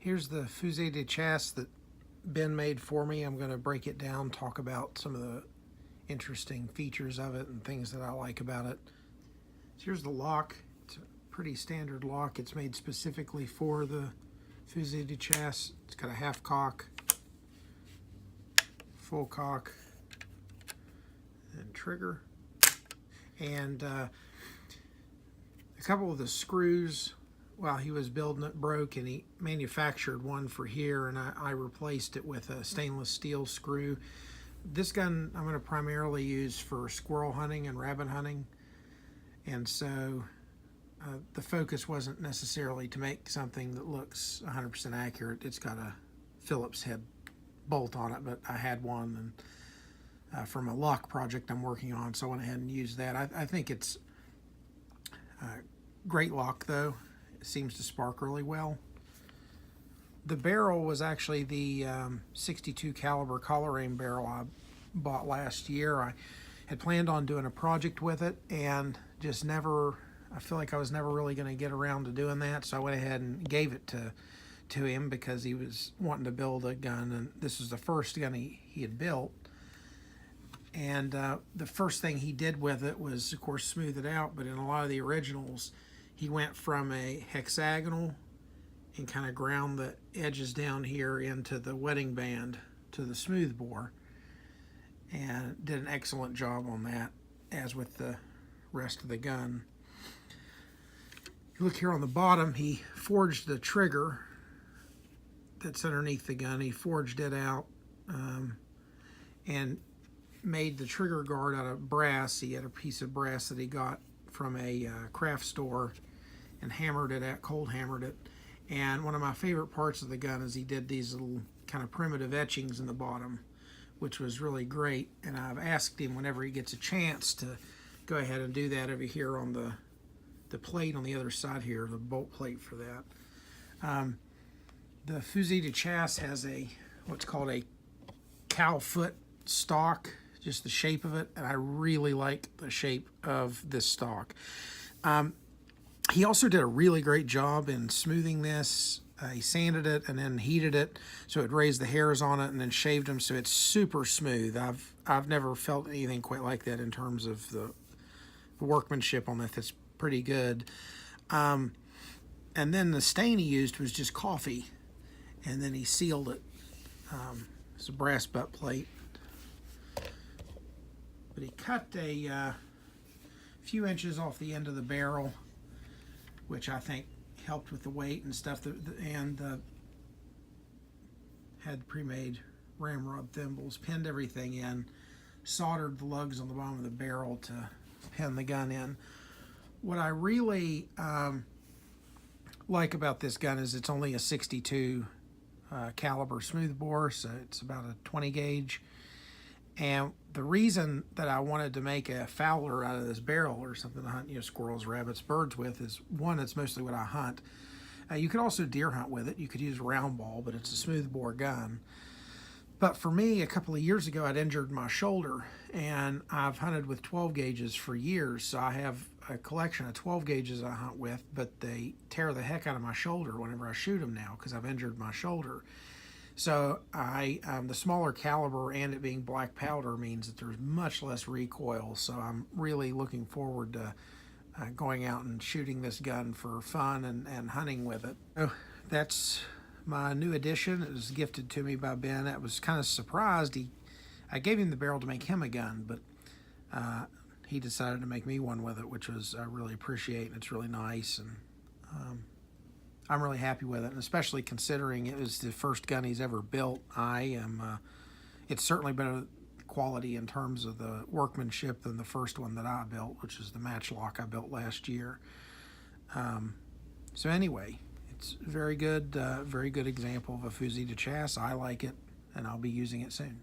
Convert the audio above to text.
Here's the Fusil de Chasse that Ben made for me. I'm going to break it down, talk about some of the interesting features of it and things that I like about it. So here's the lock. It's a pretty standard lock. It's made specifically for the Fusil de Chasse. It's got a half cock, full cock, and trigger. And a couple of the screws, while he was building it, broke, and he manufactured one for here, and I replaced it with a stainless steel screw. This gun I'm going to primarily use for squirrel hunting and rabbit hunting, and so the focus wasn't necessarily to make something that looks 100% accurate. It's got a Phillips head bolt on it, but I had one and from a lock project I'm working on, so I went ahead and used that. I think it's a great lock, though. It seems to spark really well. The barrel was actually the 62 caliber collar aim barrel I bought last year. I had planned on doing a project with it and just never, I feel like I was never really going to get around to doing that, so I went ahead and gave it to him because he was wanting to build a gun, and this was the first gun he had built. And the first thing he did with it was, of course, smooth it out, but in a lot of the originals, he went from a hexagonal and kind of ground the edges down here into the wedding band to the smooth bore, and did an excellent job on that, as with the rest of the gun. If you look here on the bottom, he forged the trigger that's underneath the gun. He forged it out and made the trigger guard out of brass. He had a piece of brass that he got from a craft store and hammered it out, cold hammered it. And one of my favorite parts of the gun is he did these little kind of primitive etchings in the bottom, which was really great. And I've asked him whenever he gets a chance to go ahead and do that over here on the plate on the other side here, the bolt plate for that. The Fusil de Chasse has what's called a cow foot stock, just the shape of it, and I really like the shape of this stock. He also did a really great job in smoothing this. He sanded it and then heated it so it raised the hairs on it, and then shaved them so it's super smooth. I've never felt anything quite like that in terms of the workmanship on that. That's pretty good. And then the stain he used was just coffee, and then he sealed it. It's a brass butt plate. But he cut a few inches off the end of the barrel, which I think helped with the weight and stuff, and had pre-made ramrod thimbles, pinned everything in, soldered the lugs on the bottom of the barrel to pin the gun in. What I really like about this gun is it's only a 62 caliber smoothbore, so it's about a 20 gauge. And the reason that I wanted to make a Fowler out of this barrel, or something to hunt, squirrels, rabbits, birds with, is one, it's mostly what I hunt. You could also deer hunt with it. You could use a round ball, but it's a smoothbore gun. But for me, a couple of years ago, I'd injured my shoulder, and I've hunted with 12 gauges for years, so I have a collection of 12 gauges I hunt with, but they tear the heck out of my shoulder whenever I shoot them now because I've injured my shoulder. So the smaller caliber and it being black powder means that there's much less recoil, so I'm really looking forward to going out and shooting this gun for fun and hunting with it. So that's my new addition. It was gifted to me by Ben. I was kind of surprised. I gave him the barrel to make him a gun, but he decided to make me one with it, which I really appreciate, and it's really nice, and I'm really happy with it, and especially considering it was the first gun he's ever built. It's certainly better quality in terms of the workmanship than the first one that I built, which is the matchlock I built last year. So anyway, it's very good example of a Fusil de Chasse. I like it, and I'll be using it soon.